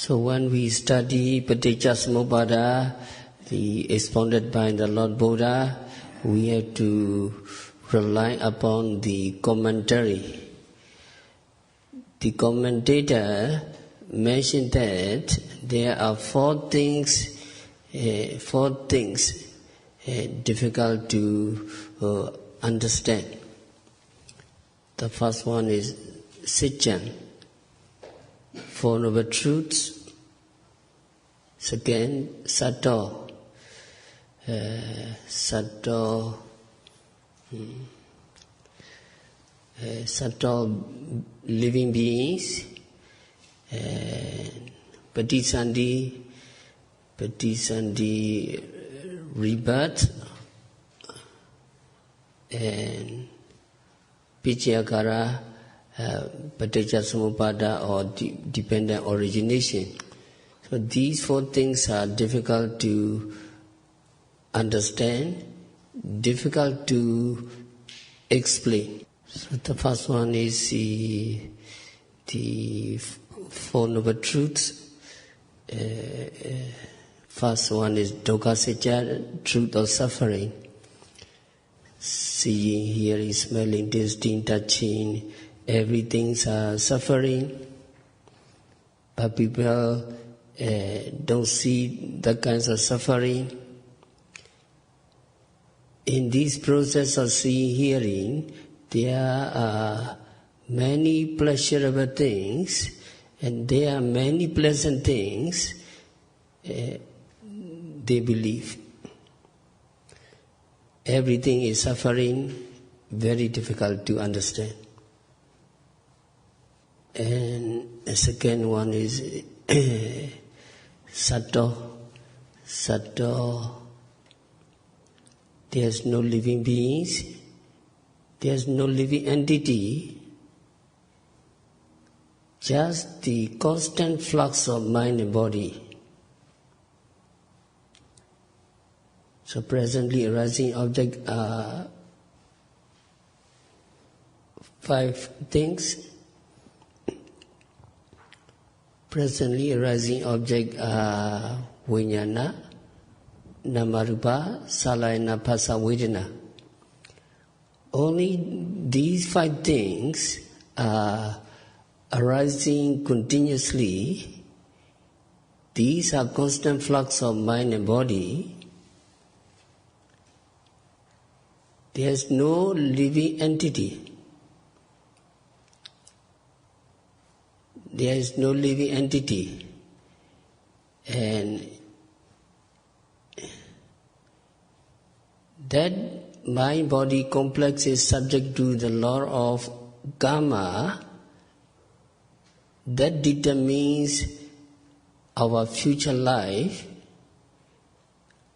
So when we study Paticcasamuppāda, expounded by the Lord Buddha, we have to rely upon the commentary. The commentator mentioned that there are four things difficult to understand. The first one is Sitchan, Four Noble Truths. Second, Sayādaw, Sayādaw living beings, Paticcasamuppāda, rebirth, and Paticcasamuppāda or dependent origination. So these four things are difficult to understand, difficult to explain. So the first one is the Four Noble Truths. First one is Dukkha Sacca, truth of suffering. Seeing, hearing, smelling, tasting, touching, everything's suffering. But people don't see the kinds of suffering. In this process of seeing, hearing, there are many pleasurable things and there are many pleasant things they believe. Everything is suffering, very difficult to understand. And the second one is Sayādaw. There's no living beings, there's no living entity, just the constant flux of mind and body. So presently arising object are five things. Presently arising object are Vijnana, Namarupa, Salayana, Phassa, Vedana. Only these five things are arising continuously. These are constant flux of mind and body. There is no living entity. There is no living entity. And that mind-body complex is subject to the law of karma that determines our future life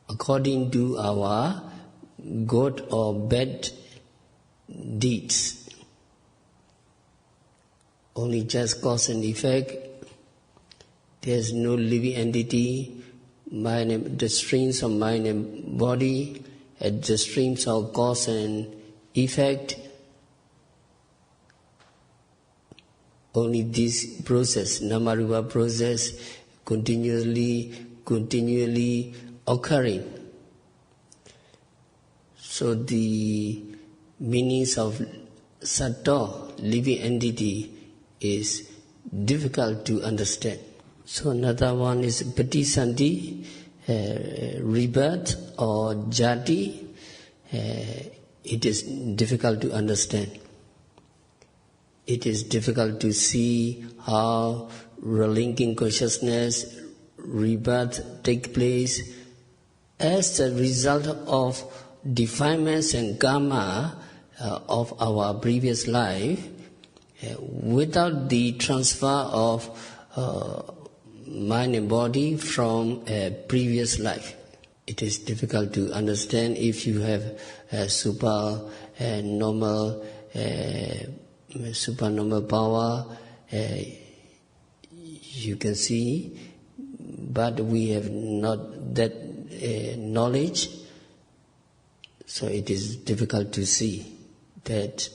according to our good or bad deeds. Only just cause and effect. There is no living entity. The streams of mind and body, at the streams of cause and effect. Only this process, Namarupa process, continually occurring. So the meanings of Sayādaw, living entity, is difficult to understand. So another one is Paticcasamuppāda, rebirth or jati. It is difficult to understand. It is difficult to see how relinquishing consciousness, rebirth take place as a result of defilements and karma of our previous life, without the transfer of mind and body from a previous life. It is difficult to understand. If you have a supernormal power, you can see, but we have not that knowledge, so it is difficult to see that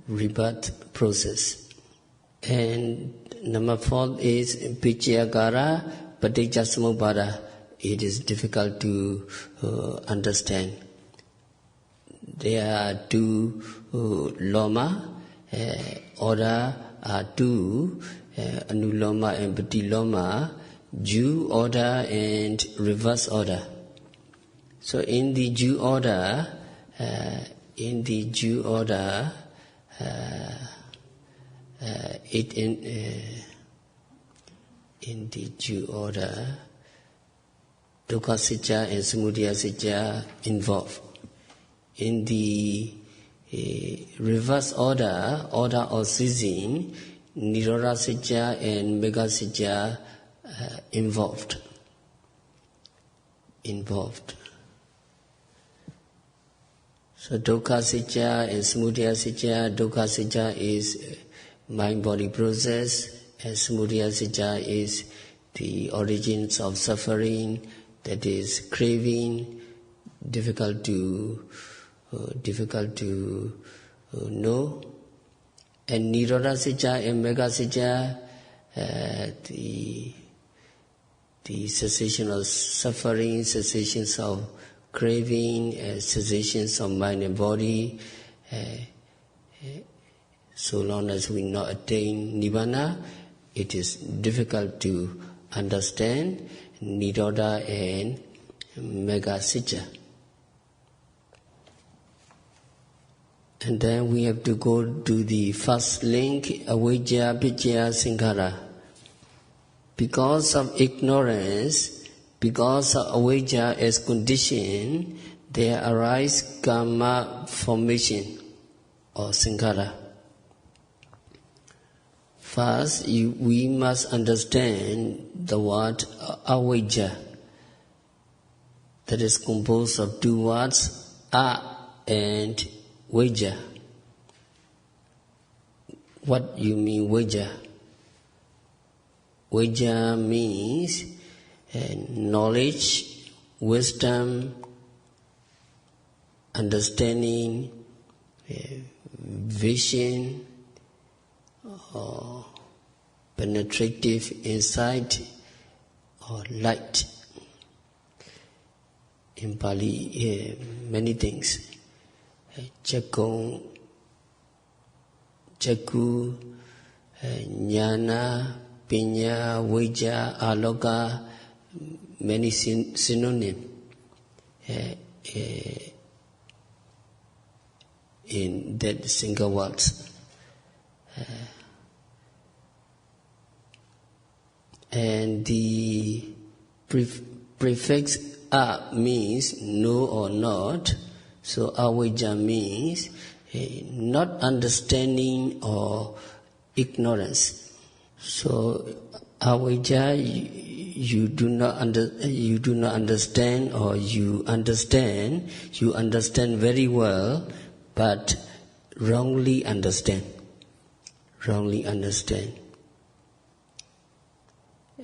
rebirth process. And Number 4 is Paticcasamuppāda, Paticcasamuppāda. It is difficult to understand. There are 2 loma, order are 2, Anuloma and Pratiloma, due order and reverse order. So in the due order, in the due order, Dukkha Sitya and Samudaya Sitya involved. In the reverse order, order of ceasing, Nirodha Sitya and Mega Sitya involved. So Dukkha Sitya and Samudaya Sitya, Dukkha Sitya is mind-body process, and Samudaya Sitya is the origins of suffering, that is craving, difficult to know. And Nirodha Sitya and Mega Sitya, the cessation of suffering, cessations of craving, cessations of mind and body. So long as we not attain Nibbana, it is difficult to understand Nirodha and Mega Sitya. And then we have to go to the first link, Avijja Picca Sankhara. Because of ignorance, because of avijja as condition, there arise karma formation or sankhara. First, we must understand the word avijja, that is composed of 2 words, a and vijja. What you mean vijja? Vijja means knowledge, wisdom, understanding, vision, or penetrative insight, or light. In Pali, many things. Chakku, jnana, pinya, vijja, aloka, many synonyms in that single words. And the prefix a means no or not. So avijja means not understanding or ignorance. So avijja, you do not understand, or you understand very well, but wrongly understand.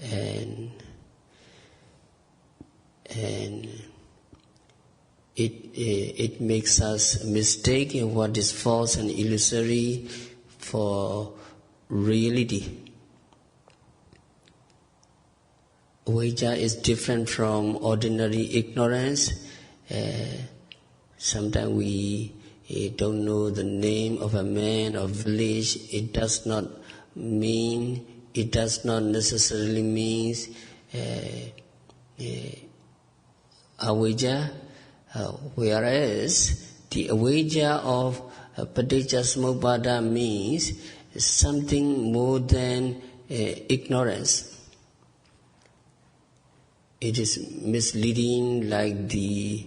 And it makes us mistake in what is false and illusory for reality. Avijja is different from ordinary ignorance. Sometimes we don't know the name of a man or village. It does not necessarily mean avijja, whereas the avijja of Paticcasamuppāda means something more than ignorance. It is misleading, like the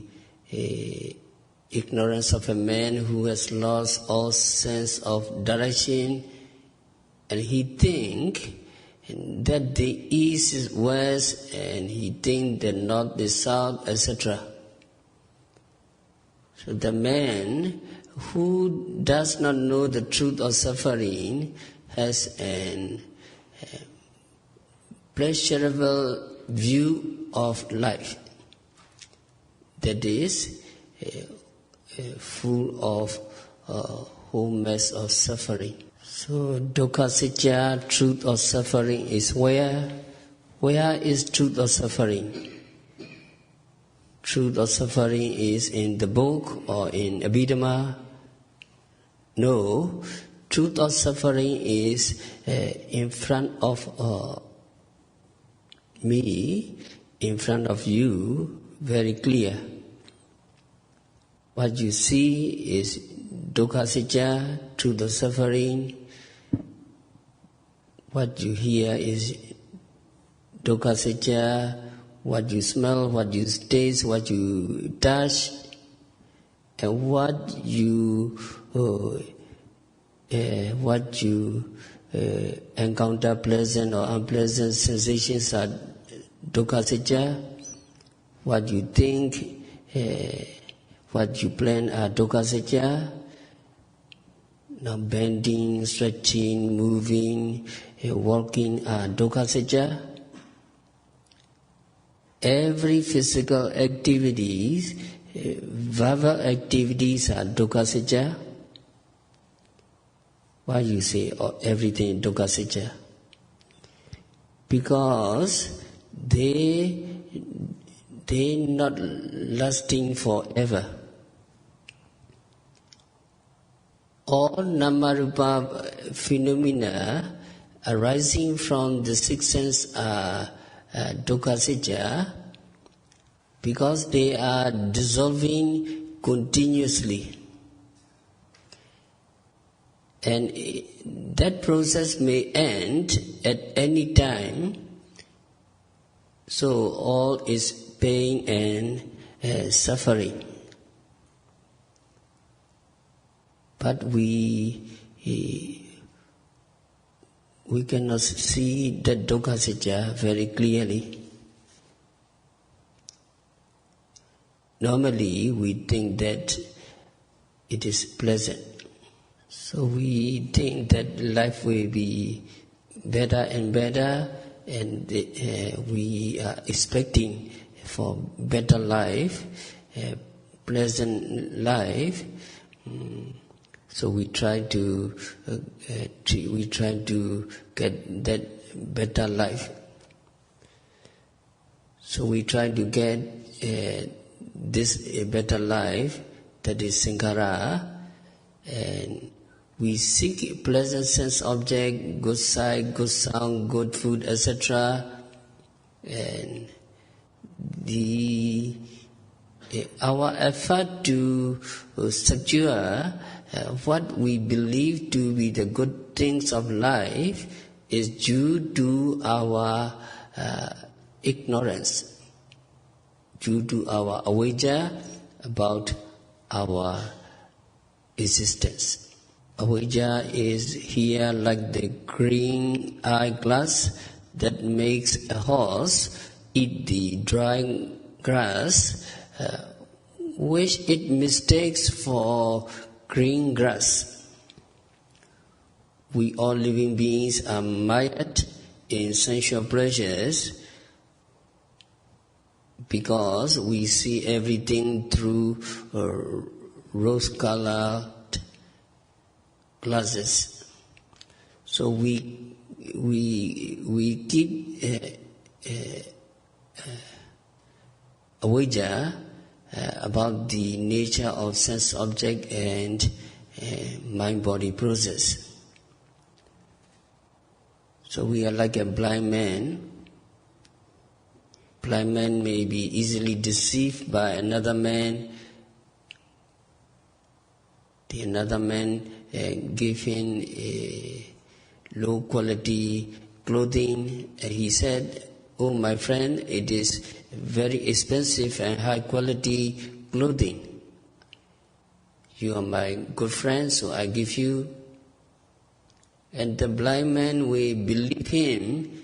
ignorance of a man who has lost all sense of direction, and he think that the east is west, and he think the north is south, etc. So the man who does not know the truth of suffering has an pleasurable view of life, that is full of whole mess of suffering. So dukkha sacca, truth or suffering is where? Where is truth or suffering? Truth or suffering is in the book or in Abhidhamma? No, truth or suffering is in front of me, in front of you, very clear. What you see is dukkha sacca, truth or suffering. What you hear is dukkha sacca. What you smell, what you taste, what you touch, and what you encounter, pleasant or unpleasant sensations are dukkha sacca. What you think, what you plan are dukkha sacca. Now bending, stretching, moving, walking are dukkha sacca. Every physical activities, verbal activities are dukkha sacca. Why you say everything dukkha sacca? Because they not lasting forever. All nama-rupa phenomena arising from the six senses are dukkha sacca because they are dissolving continuously. And that process may end at any time, so all is pain and suffering. But we cannot see that dukkha sacca very clearly. Normally, we think that it is pleasant. So we think that life will be better and better, and we are expecting for better life, pleasant life. So we try to get that better life. So we try to get this better life, that is sankhara, and we seek pleasant sense object, good sight, good sound, good food, etc. And our effort to secure what we believe to be the good things of life is due to our ignorance, due to our avijja about our existence. Avijja is here like the green eyeglass that makes a horse eat the dry grass, which it mistakes for green grass. We all living beings are mired in sensual pleasures because we see everything through rose-colored glasses. So we keep avijja about the nature of sense object and mind-body process. So we are like a blind man. Blind man may be easily deceived by another man. The another man gave him a low quality clothing. He said, "Oh my friend, it is very expensive and high quality clothing. You are my good friend, so I give you." And the blind man will believe him,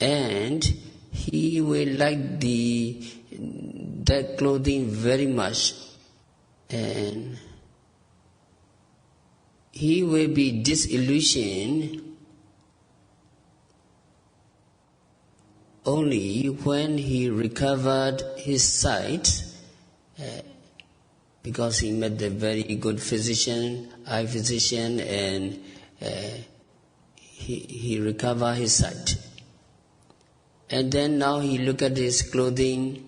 and he will like that clothing very much, and he will be disillusioned only when he recovered his sight, because he met a very good physician, eye physician, and he recover his sight. And then now he look at his clothing,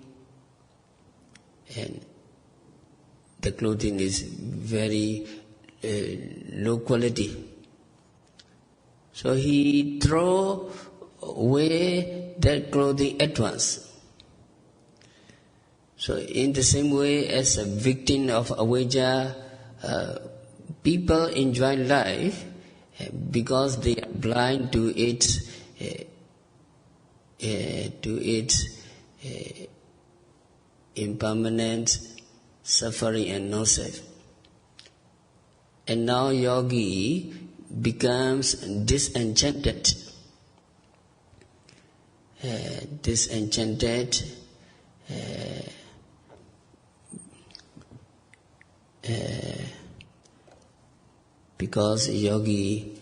and the clothing is very low quality. So he throw away that clothing at once. So in the same way as a victim of avijja, people enjoy life because they are blind to its impermanent suffering and non-self. And now yogi becomes disenchanted. Because yogi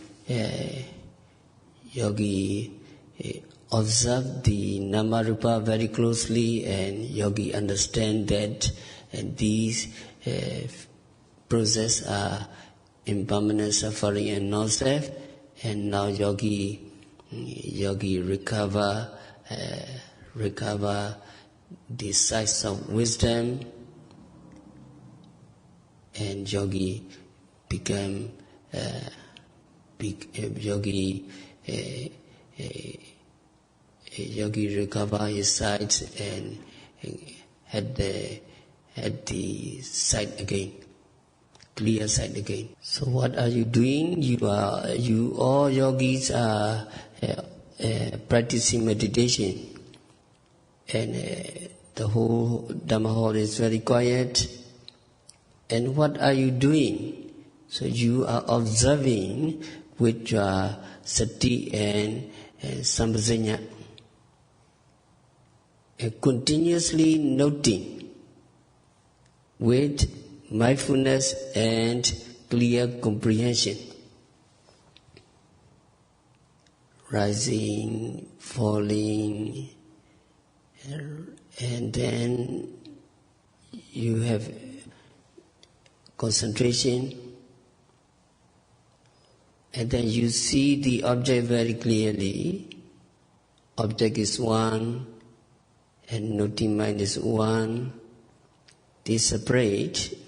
observe the nama rupa very closely, and yogi understand that these processes are impermanent suffering and non-self, and now yogi recover the sight of wisdom, and yogi become yogi recover his sight and had the sight again, clear sight again. So what are you doing? You all yogis are practicing meditation, and the whole Dhamma hall is very quiet. And what are you doing? So you are observing with your sati and sampajanya, continuously noting with mindfulness and clear comprehension, rising, falling, and then you have concentration, and then you see the object very clearly. Object is one, and noting mind is one. They separate.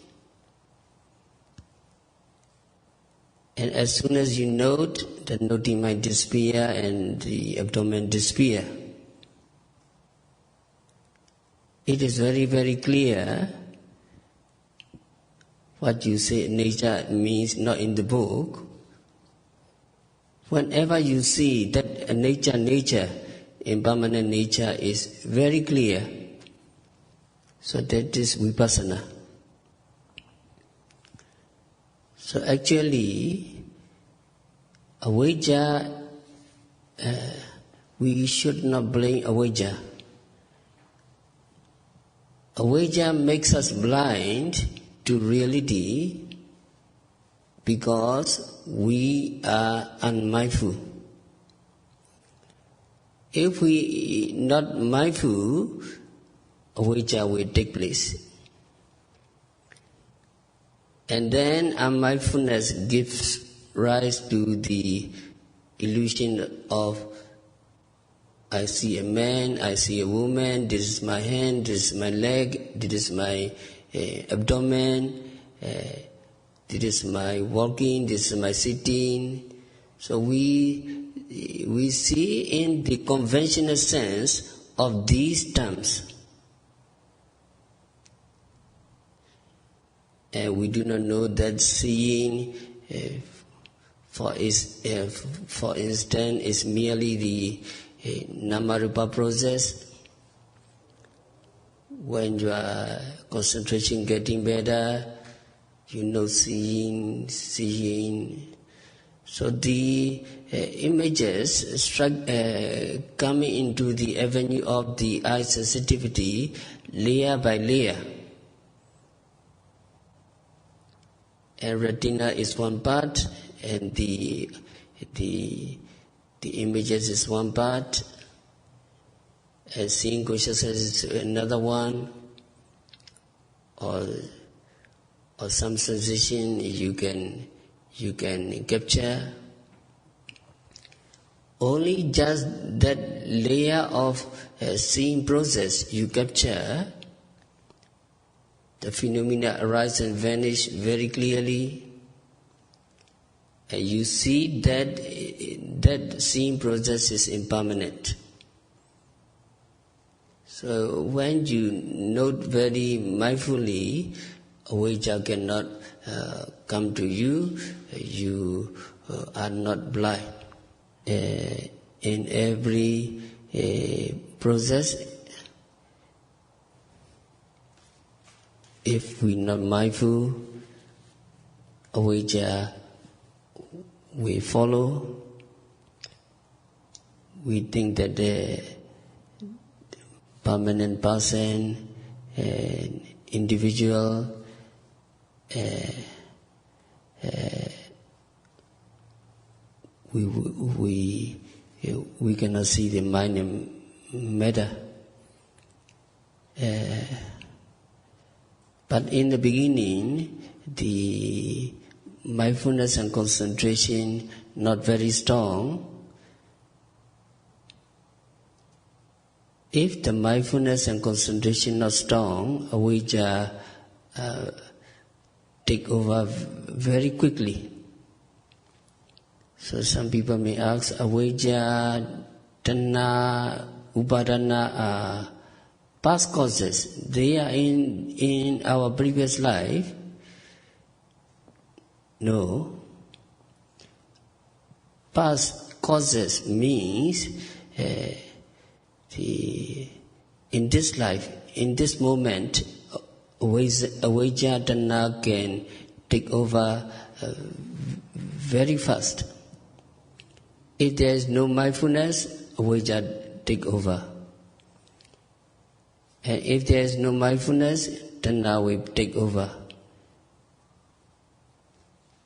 And as soon as you note, the noting mind disappear and the abdomen disappear. It is very, very clear. What you say nature means not in the book. Whenever you see that nature, impermanent nature is very clear. So that is vipassana. So actually, avijja, we should not blame avijja. Avijja makes us blind to reality because we are unmindful. If we not mindful, avijja will take place. And then unmindfulness gives rise to the illusion of I see a man, I see a woman, this is my hand, this is my leg, this is my abdomen, this is my walking, this is my sitting. So we see in the conventional sense of these terms. And we do not know that seeing, for instance, is merely the nama-rupa process. When your concentration getting better, you know seeing. So the images coming into the avenue of the eye sensitivity layer by layer. And retina is one part, and the images is one part, and seeing consciousness is another one, or some sensation you can capture, only just that layer of seeing process you capture, the phenomena arise and vanish very clearly. And you see that seeing process is impermanent. So when you note very mindfully, avijja cannot come to you, you are not blind. In every process, if we're not mindful, avijja we follow. We think that the permanent person, individual, we cannot see the mind and matter. But in the beginning, the mindfulness and concentration not very strong. If the mindfulness and concentration not strong, avijja take over very quickly. So some people may ask, avijja, tanha, upadana are past causes. They are in our previous life. No. Past causes means in this life, in this moment, avijja tanha can take over very fast. If there is no mindfulness, avijja take over. And if there is no mindfulness, tanha will take over.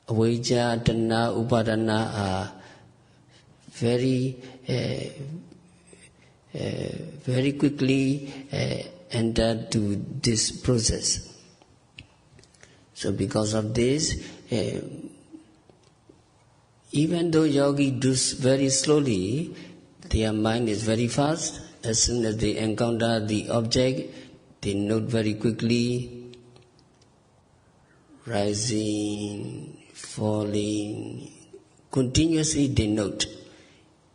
Avijja, tanha, upadana are very quickly enter to this process. So because of this, even though yogi does very slowly, their mind is very fast. As soon as they encounter the object, they note very quickly, rising, falling, continuously they note.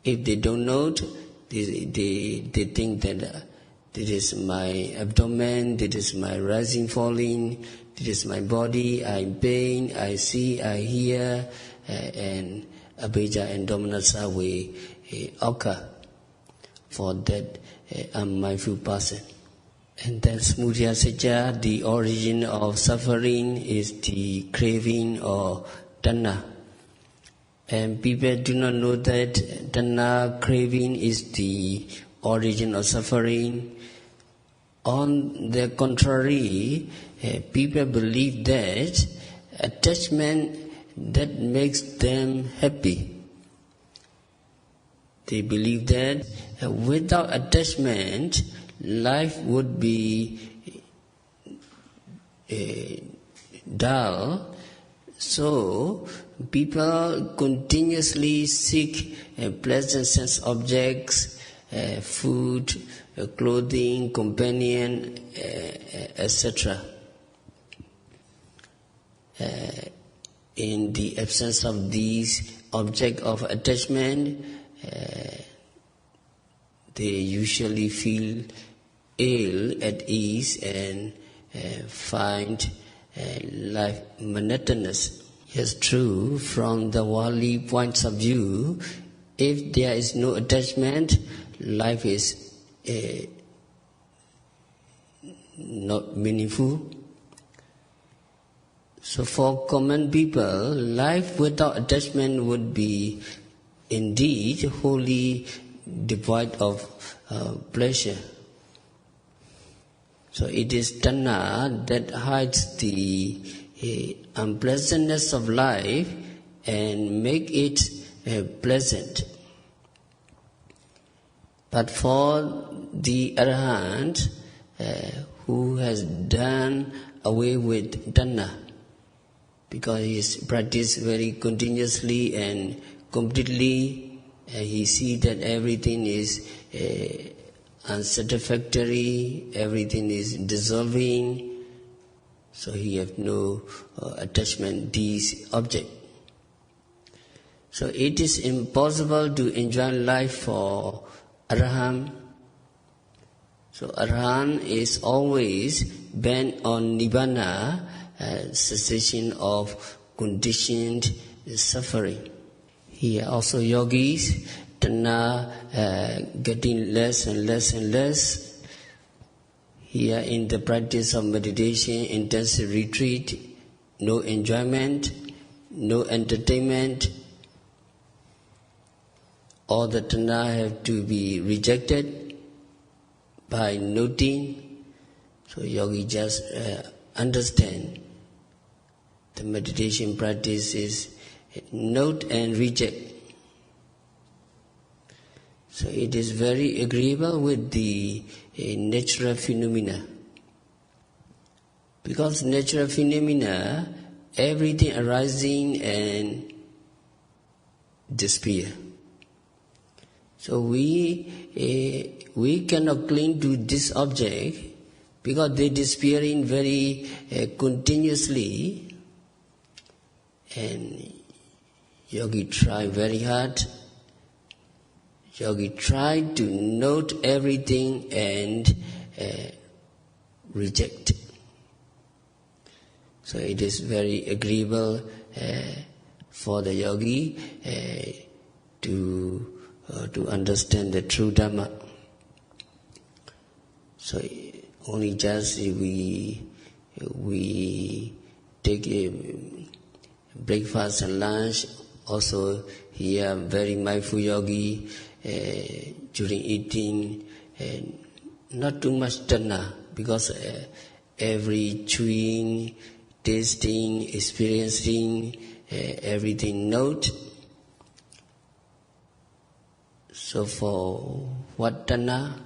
If they don't note, they think that this is my abdomen, this is my rising, falling, this is my body, I'm in pain, I see, I hear, and avijja and dominanza will occur for that unmindful person. And then smudaya sajja, the origin of suffering is the craving or tanha. And people do not know that tanha, craving, is the origin of suffering. On the contrary, people believe that attachment that makes them happy. They believe that without attachment, life would be dull. So people continuously seek pleasant sense objects, food, clothing, companion, etc. In the absence of these objects of attachment, they usually feel ill at ease and find life monotonous. Yes, true, from the worldly points of view, if there is no attachment, life is not meaningful. So for common people, life without attachment would be indeed wholly devoid of pleasure. So it is tanha that hides the unpleasantness of life and make it pleasant. But for the arahant who has done away with tanha, because he is practiced very continuously and completely, and he sees that everything is unsatisfactory, everything is dissolving, so he has no attachment to these objects. So it is impossible to enjoy life for Arahant. So Arahant is always bent on Nibbana, cessation of conditioned suffering. Here also yogis, tanha getting less and less and less. Here in the practice of meditation, intensive retreat, no enjoyment, no entertainment. All the tanha have to be rejected by noting. So yogi just understand the meditation practice is note and reject. So it is very agreeable with the natural phenomena. Because natural phenomena, everything arising and disappear. So we cannot cling to this object because they disappearing very continuously, and yogi try very hard. Yogi try to note everything and reject. So it is very agreeable for the yogi to understand the true Dhamma. So only just we take a breakfast and lunch. Also here very mindful yogi during eating, not too much tanha, because every chewing, tasting, experiencing, everything note. So for what tanha,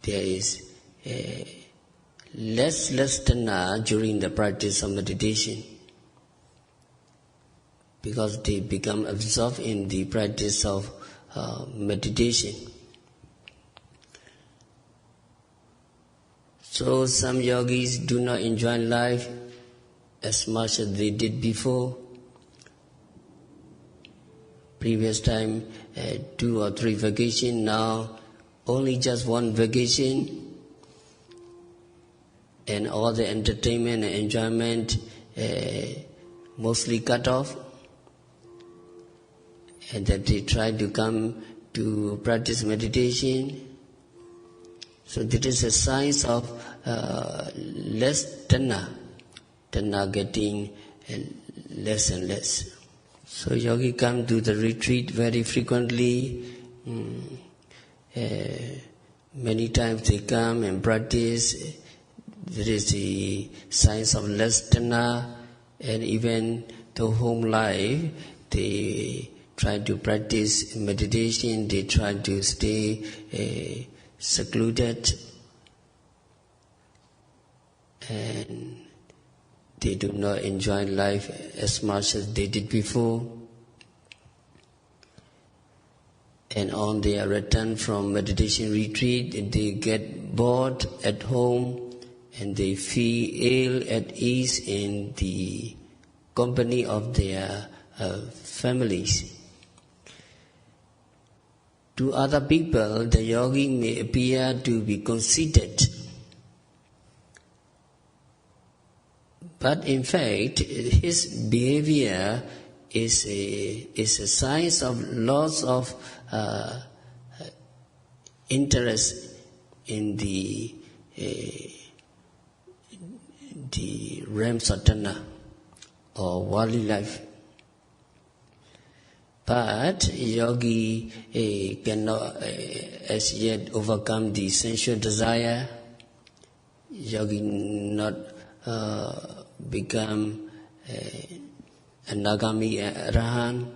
there is less tanha during the practice of meditation, because they become absorbed in the practice of meditation. So some yogis do not enjoy life as much as they did before. Previous time 2 or 3 vacation, now only just 1 vacation, and all the entertainment and enjoyment mostly cut off, and that they try to come to practice meditation. So this is a sign of less tanha getting less and less. So yogi come to the retreat very frequently. Many times they come and practice. There is the signs of less tanha, and even the home life, they try to practice meditation, they try to stay secluded, and they do not enjoy life as much as they did before. And on their return from meditation retreat, they get bored at home, and they feel ill at ease in the company of their families. To other people, the yogi may appear to be conceited, but in fact, his behavior is a sign of loss of interest in the realms of tanha or worldly life. But yogi cannot as yet overcome the sensual desire. Yogi not become anagami arahant.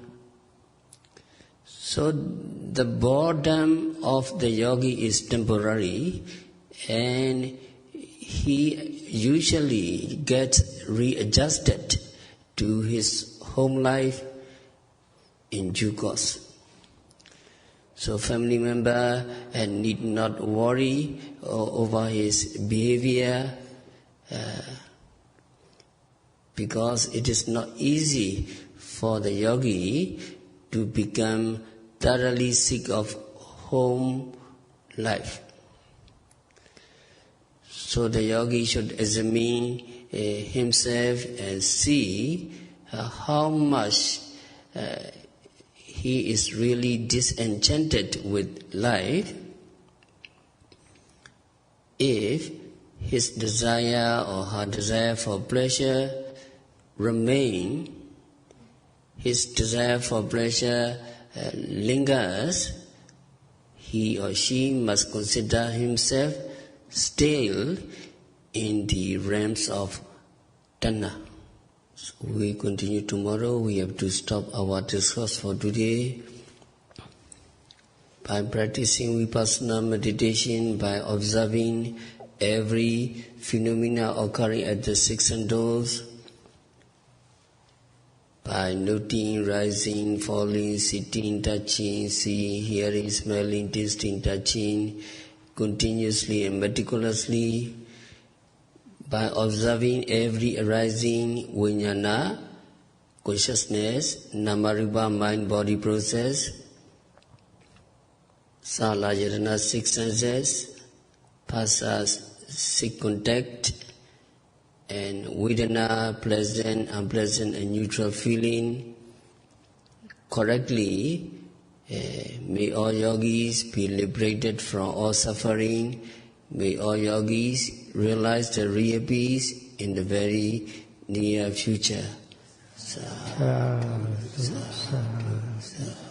So the boredom of the yogi is temporary, and he usually gets readjusted to his home life in due course. So family member need not worry over his behavior because it is not easy for the yogi to become thoroughly sick of home life. So the yogi should examine himself and see how much he is really disenchanted with life. If his desire or her desire for pleasure remain, his desire for pleasure lingers, he or she must consider himself still in the realms of tanha. So we continue tomorrow. We have to stop our discourse for today. By practicing vipassana meditation, by observing every phenomena occurring at the six senses, by noting rising, falling, sitting, touching, seeing, hearing, smelling, tasting, touching, continuously and meticulously, by observing every arising vijnana, consciousness, namarupa, mind, body process, salayatana, six senses, phassa, six contact, and vedana, pleasant, unpleasant, and neutral feeling, correctly, may all yogis be liberated from all suffering. May all yogis realize the real peace in the very near future. Sadhu, sadhu, sadhu.